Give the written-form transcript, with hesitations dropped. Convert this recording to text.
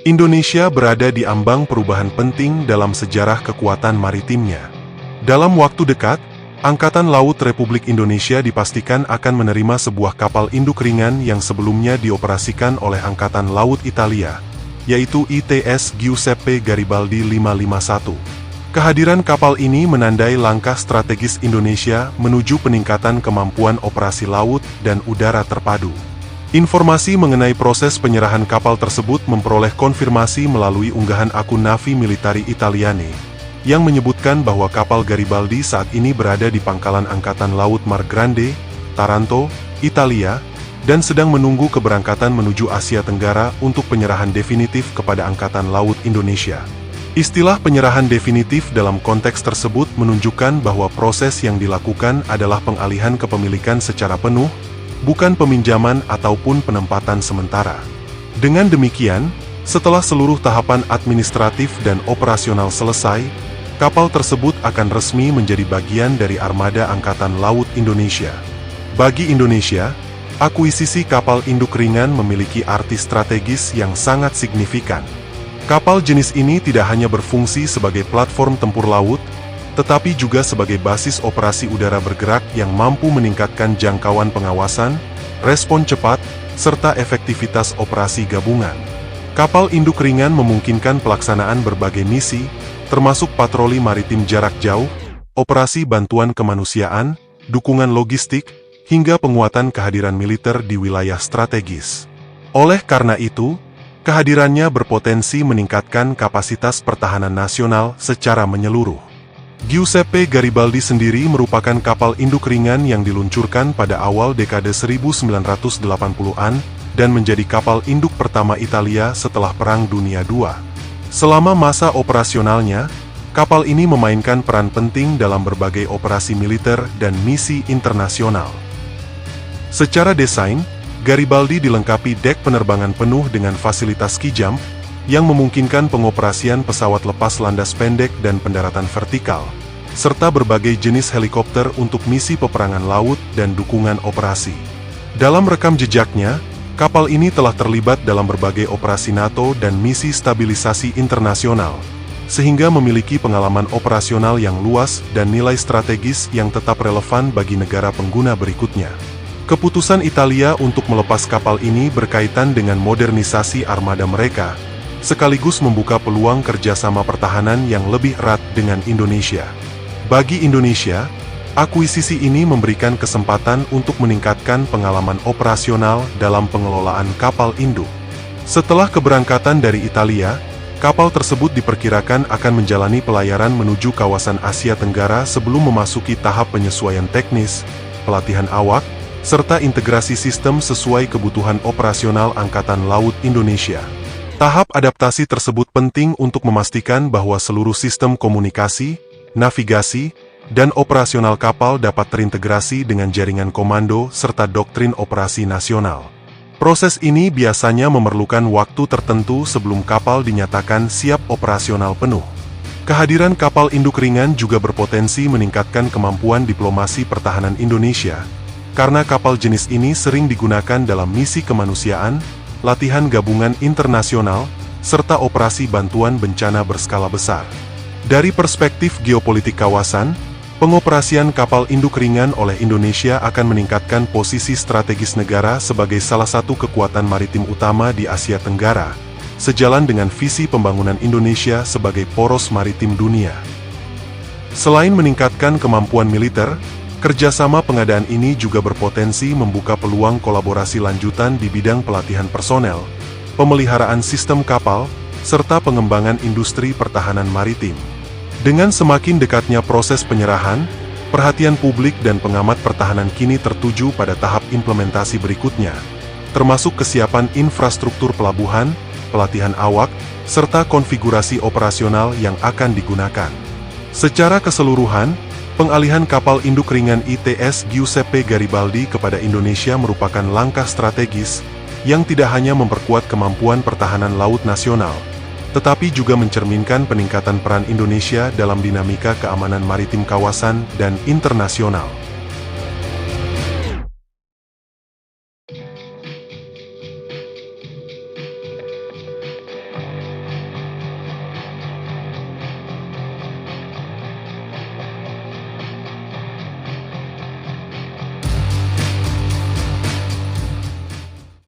Indonesia berada di ambang perubahan penting dalam sejarah kekuatan maritimnya. Dalam waktu dekat, Angkatan Laut Republik Indonesia dipastikan akan menerima sebuah kapal induk ringan yang sebelumnya dioperasikan oleh Angkatan Laut Italia, yaitu ITS Giuseppe Garibaldi 551. Kehadiran kapal ini menandai langkah strategis Indonesia menuju peningkatan kemampuan operasi laut dan udara terpadu. Informasi mengenai proses penyerahan kapal tersebut memperoleh konfirmasi melalui unggahan akun Navi Militari Italiane, yang menyebutkan bahwa kapal Garibaldi saat ini berada di pangkalan Angkatan Laut Mar Grande, Taranto, Italia, dan sedang menunggu keberangkatan menuju Asia Tenggara untuk penyerahan definitif kepada Angkatan Laut Indonesia. Istilah penyerahan definitif dalam konteks tersebut menunjukkan bahwa proses yang dilakukan adalah pengalihan kepemilikan secara penuh, bukan peminjaman ataupun penempatan sementara. Dengan demikian, setelah seluruh tahapan administratif dan operasional selesai, kapal tersebut akan resmi menjadi bagian dari armada Angkatan Laut Indonesia. Bagi Indonesia, akuisisi kapal induk ringan memiliki arti strategis yang sangat signifikan. Kapal jenis ini tidak hanya berfungsi sebagai platform tempur laut, tetapi juga sebagai basis operasi udara bergerak yang mampu meningkatkan jangkauan pengawasan, respon cepat, serta efektivitas operasi gabungan. Kapal induk ringan memungkinkan pelaksanaan berbagai misi, termasuk patroli maritim jarak jauh, operasi bantuan kemanusiaan, dukungan logistik, hingga penguatan kehadiran militer di wilayah strategis. Oleh karena itu, kehadirannya berpotensi meningkatkan kapasitas pertahanan nasional secara menyeluruh. Giuseppe Garibaldi sendiri merupakan kapal induk ringan yang diluncurkan pada awal dekade 1980-an dan menjadi kapal induk pertama Italia setelah Perang Dunia II. Selama masa operasionalnya, kapal ini memainkan peran penting dalam berbagai operasi militer dan misi internasional. Secara desain, Garibaldi dilengkapi dek penerbangan penuh dengan fasilitas ski jump, yang memungkinkan pengoperasian pesawat lepas landas pendek dan pendaratan vertikal, serta berbagai jenis helikopter untuk misi peperangan laut dan dukungan operasi. Dalam rekam jejaknya, kapal ini telah terlibat dalam berbagai operasi NATO dan misi stabilisasi internasional, sehingga memiliki pengalaman operasional yang luas dan nilai strategis yang tetap relevan bagi negara pengguna berikutnya. Keputusan Italia untuk melepas kapal ini berkaitan dengan modernisasi armada mereka, sekaligus membuka peluang kerjasama pertahanan yang lebih erat dengan Indonesia. Bagi Indonesia, akuisisi ini memberikan kesempatan untuk meningkatkan pengalaman operasional dalam pengelolaan kapal induk. Setelah keberangkatan dari Italia, kapal tersebut diperkirakan akan menjalani pelayaran menuju kawasan Asia Tenggara sebelum memasuki tahap penyesuaian teknis, pelatihan awak, serta integrasi sistem sesuai kebutuhan operasional Angkatan Laut Indonesia. Tahap adaptasi tersebut penting untuk memastikan bahwa seluruh sistem komunikasi, navigasi, dan operasional kapal dapat terintegrasi dengan jaringan komando serta doktrin operasi nasional. Proses ini biasanya memerlukan waktu tertentu sebelum kapal dinyatakan siap operasional penuh. Kehadiran kapal induk ringan juga berpotensi meningkatkan kemampuan diplomasi pertahanan Indonesia, karena kapal jenis ini sering digunakan dalam misi kemanusiaan, latihan gabungan internasional, serta operasi bantuan bencana berskala besar. Dari perspektif geopolitik kawasan, pengoperasian kapal induk ringan oleh Indonesia akan meningkatkan posisi strategis negara sebagai salah satu kekuatan maritim utama di Asia Tenggara, sejalan dengan visi pembangunan Indonesia sebagai poros maritim dunia. Selain meningkatkan kemampuan militer, kerjasama pengadaan ini juga berpotensi membuka peluang kolaborasi lanjutan di bidang pelatihan personel, pemeliharaan sistem kapal, serta pengembangan industri pertahanan maritim. Dengan semakin dekatnya proses penyerahan, perhatian publik dan pengamat pertahanan kini tertuju pada tahap implementasi berikutnya, termasuk kesiapan infrastruktur pelabuhan, pelatihan awak, serta konfigurasi operasional yang akan digunakan. Secara keseluruhan, pengalihan kapal induk ringan ITS Giuseppe Garibaldi kepada Indonesia merupakan langkah strategis yang tidak hanya memperkuat kemampuan pertahanan laut nasional, tetapi juga mencerminkan peningkatan peran Indonesia dalam dinamika keamanan maritim kawasan dan internasional.